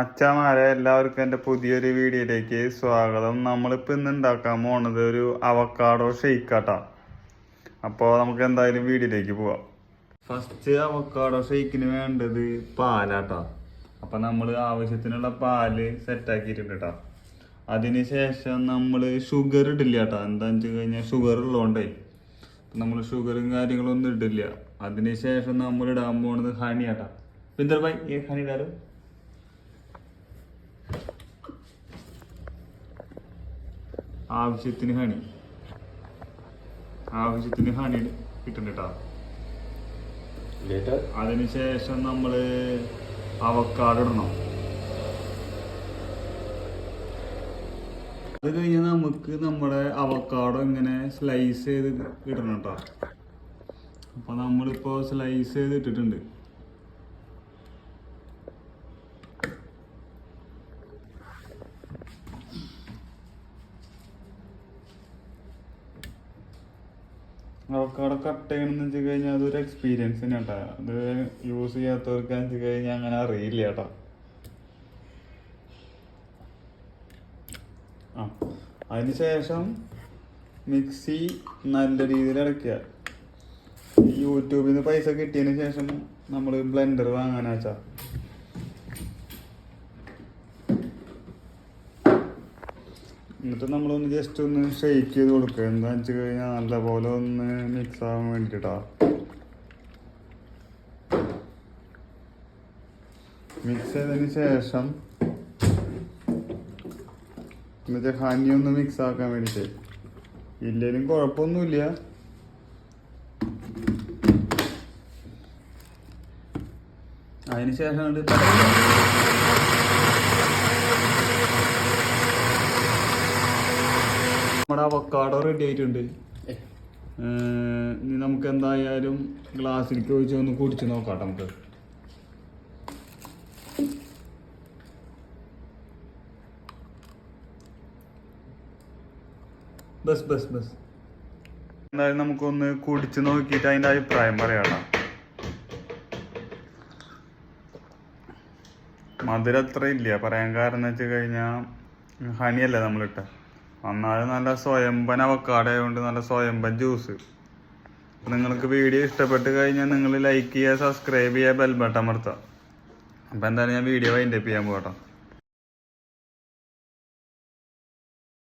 അച്ഛാമാരെ എല്ലാവർക്കും എൻ്റെ പുതിയൊരു വീഡിയോയിലേക്ക് സ്വാഗതം. നമ്മളിപ്പോൾ ഇന്ന് ഉണ്ടാക്കാൻ പോണത് ഒരു അവക്കാഡോ ഷെയ്ക്കാട്ടാ. അപ്പോൾ നമുക്ക് എന്തായാലും വീഡിയോയിലേക്ക് പോവാം. ഫസ്റ്റ് അവക്കാഡോ ഷെയ്ക്കിന് വേണ്ടത് പാലാട്ടാ. അപ്പം നമ്മൾ ആവശ്യത്തിനുള്ള പാല് സെറ്റാക്കിയിട്ടുണ്ട് കേട്ടോ. അതിന് ശേഷം നമ്മൾ ഷുഗർ ഇടില്ല കേട്ടോ. എന്താണെന്ന് വെച്ച് കഴിഞ്ഞാൽ ഷുഗർ ഉള്ളതുകൊണ്ടേ നമ്മൾ ഷുഗറും കാര്യങ്ങളൊന്നും ഇടില്ല. അതിന് ശേഷം നമ്മൾ ഇടാൻ പോണത് ഹണി ആട്ടാ. പിന്തർ ഭായ് ഈ ഹണി ഇടാലോ. ആവശ്യത്തിന് ഹണി കിട്ടുന്നുണ്ട് കേട്ടോ. അതിനുശേഷം നമ്മൾ അവക്കാഡോ ഇടണം. അത് കഴിഞ്ഞാൽ നമുക്ക് നമ്മുടെ അവക്കാഡോ ഇങ്ങനെ സ്ലൈസ് ചെയ്ത് ഇടണം കേട്ടോ. അപ്പോൾ നമ്മളിപ്പോൾ സ്ലൈസ് ചെയ്ത് ഇട്ടിട്ടുണ്ട്. അവക്കാഡോ കട്ട് ചെയ്യണമെന്ന് വെച്ച് കഴിഞ്ഞാൽ അതൊരു എക്സ്പീരിയൻസ് തന്നെ കേട്ടോ. അത് യൂസ് ചെയ്യാത്തവർക്കാന്ന് വെച്ച് കഴിഞ്ഞാൽ അങ്ങനെ അറിയില്ല കേട്ടോ. അതിന് ശേഷം മിക്സി നല്ല രീതിയിൽ അടയ്ക്കുക. ഈ യൂട്യൂബിൽ നിന്ന് പൈസ കിട്ടിയതിന് ശേഷം നമ്മൾ ബ്ലെൻഡർ വാങ്ങാനാച്ചാ. എന്നിട്ട് നമ്മളൊന്ന് ജസ്റ്റ് ഒന്ന് ഷെയ്ക്ക് ചെയ്ത് കൊടുക്കുക. എന്താണെന്ന് വെച്ച് കഴിഞ്ഞാൽ നല്ലപോലെ ഒന്ന് മിക്സ് ആവാൻ വേണ്ടിയിട്ടാ. മിക്സ് ചെയ്തതിന് ശേഷം എന്നുവെച്ചാൽ ഹണി ഒന്ന് മിക്സ് ആക്കാൻ വേണ്ടിയിട്ട്. ഇല്ലെങ്കിലും കുഴപ്പമൊന്നുമില്ല. അതിന് ശേഷം നമ്മുടെ അവക്കാഡോ റെഡി ആയിട്ടുണ്ട്. ഇനി നമുക്ക് എന്തായാലും ഗ്ലാസ്സിലേക്ക് ഒഴിച്ച് ഒന്ന് കുടിച്ച് നോക്കാം നമുക്ക്. ബസ് എന്തായാലും നമുക്കൊന്ന് കുടിച്ച് നോക്കിയിട്ട് അതിൻ്റെ അഭിപ്രായം പറയാം. മധുരം അത്ര ഇല്ല പറയാൻ. കാരണം എന്ന് വെച്ച് കഴിഞ്ഞാൽ ഹണിയല്ലേ നമ്മളിട്ട. എന്നാലും നല്ല സ്വയംഭൻ അവക്കാഡോ ആയതുകൊണ്ട് നല്ല സ്വയംഭൻ ജ്യൂസ്. നിങ്ങൾക്ക് വീഡിയോ ഇഷ്ടപ്പെട്ട് കഴിഞ്ഞാൽ നിങ്ങൾ ലൈക്ക് ചെയ്യുക, സബ്സ്ക്രൈബ് ചെയ്യുക, ബെൽ ബട്ടൺ അമർത്തുക. അപ്പോൾ എന്തായാലും ഞാൻ വീഡിയോ വൈൻഡപ്പ് ചെയ്യാൻ പോകട്ടോ.